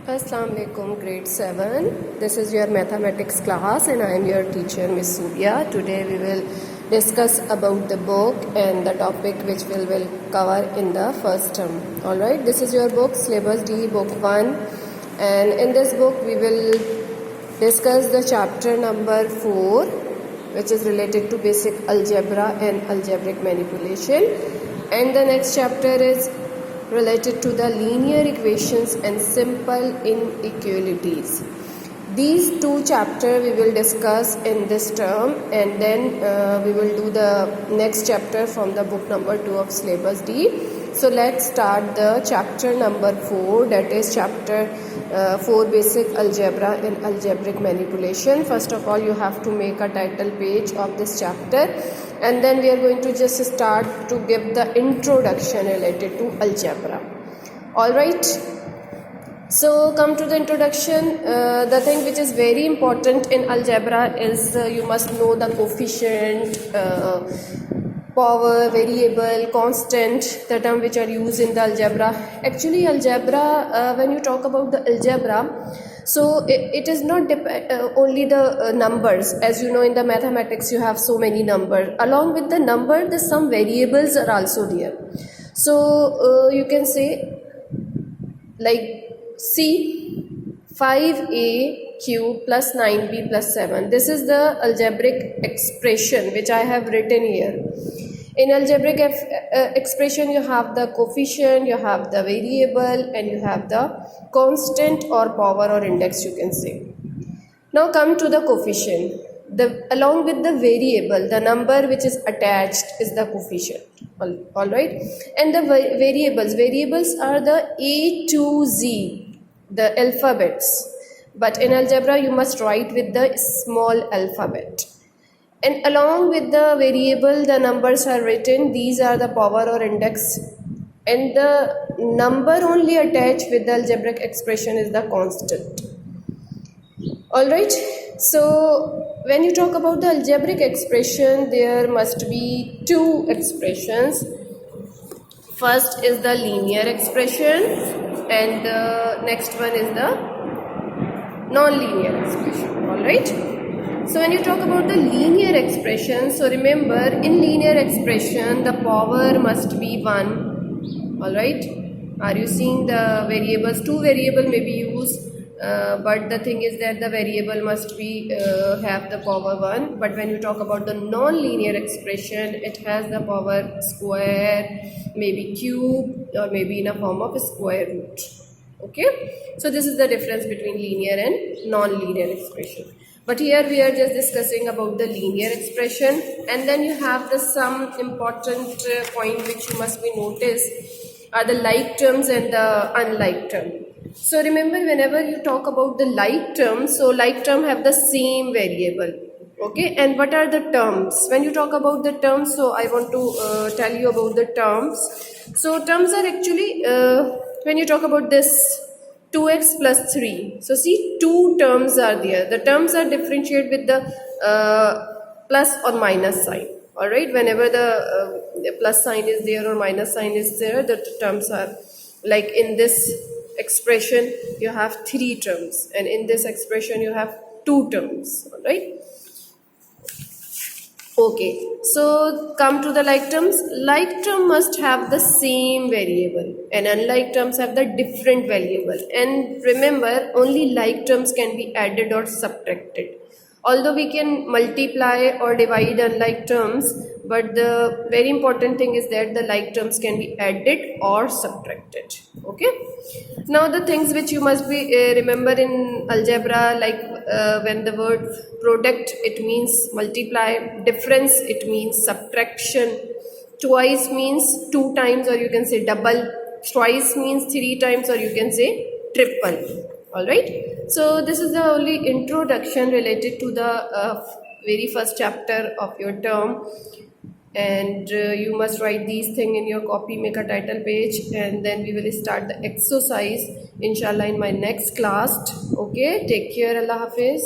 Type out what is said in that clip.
Assalamu alaikum, grade 7. This is your mathematics class and I am your teacher, Miss Subia. Today we will discuss about the book and the topic which we will cover in the first term. Alright, this is your book, Syllabus D, book 1. And in this book we will discuss the chapter number 4, which is related to basic algebra and algebraic manipulation. And the next chapter is related to the linear equations and simple inequalities. These two chapters we will discuss in this term, and then we will do the next chapter from the book number 2 of syllabus D. So let's start the chapter number 4, that is chapter 4, basic algebra and algebraic manipulation. First of all, you have to make a title page of this chapter, and then we are going to just start to give the introduction related to algebra. Alright, so come to the introduction. The thing which is very important in algebra is you must know the coefficient, power, variable, constant, the term which are used in the algebra. Actually algebra, when you talk about the algebra, so it is not only the numbers. As you know, in the mathematics you have so many numbers. Along with the number, the some variables are also there. So you can say like C 5a cube plus 9b plus 7. This is the algebraic expression which I have written here. In algebraic expression, you have the coefficient, you have the variable, and you have the constant or power or index, you can say. Now come to the coefficient. Along with the variable, the number which is attached is the coefficient. Alright. And the variables are the A to Z, the alphabets. But in algebra, you must write with the small alphabet. And along with the variable, the numbers are written. These are the power or index. And the number only attached with the algebraic expression is the constant. Alright. So when you talk about the algebraic expression, there must be two expressions. First is the linear expression, and the next one is the non-linear expression. Alright. So when you talk about the linear expression, so remember in linear expression the power must be 1. Alright. Are you seeing the variables? Two variables may be used, but the thing is that the variable must be have the power 1. But when you talk about the non-linear expression, it has the power square, maybe cube, or maybe in a form of a square root. Okay. So this is the difference between linear and non-linear expression. But here we are just discussing about the linear expression, and then you have the some important point which you must be noticed are the like terms and the unlike term. So remember, whenever you talk about the like term, so like term have the same variable. Okay, and what are the terms? When you talk about the terms, so I want to tell you about the terms. So terms are actually, when you talk about this 2x plus 3. So see, two terms are there. The terms are differentiated with the plus or minus sign. Alright, whenever the plus sign is there or minus sign is there, the terms are like in this expression you have 3 terms, and in this expression you have 2 terms. Alright. Okay, so come to the like terms. Like term must have the same variable, and unlike terms have the different variable. And remember, only like terms can be added or subtracted. Although we can multiply or divide unlike terms, but the very important thing is that the like terms can be added or subtracted. Okay. Now the things which you must be remember in algebra, like when the word product, it means multiply, difference, it means subtraction, twice means 2 times, or you can say double, twice means 3 times, or you can say triple. Alright. So this is the only introduction related to the very first chapter of your term, and you must write these things in your copy, make a title page, and then we will start the exercise inshallah in my next class. Okay, take care. Allah Hafiz.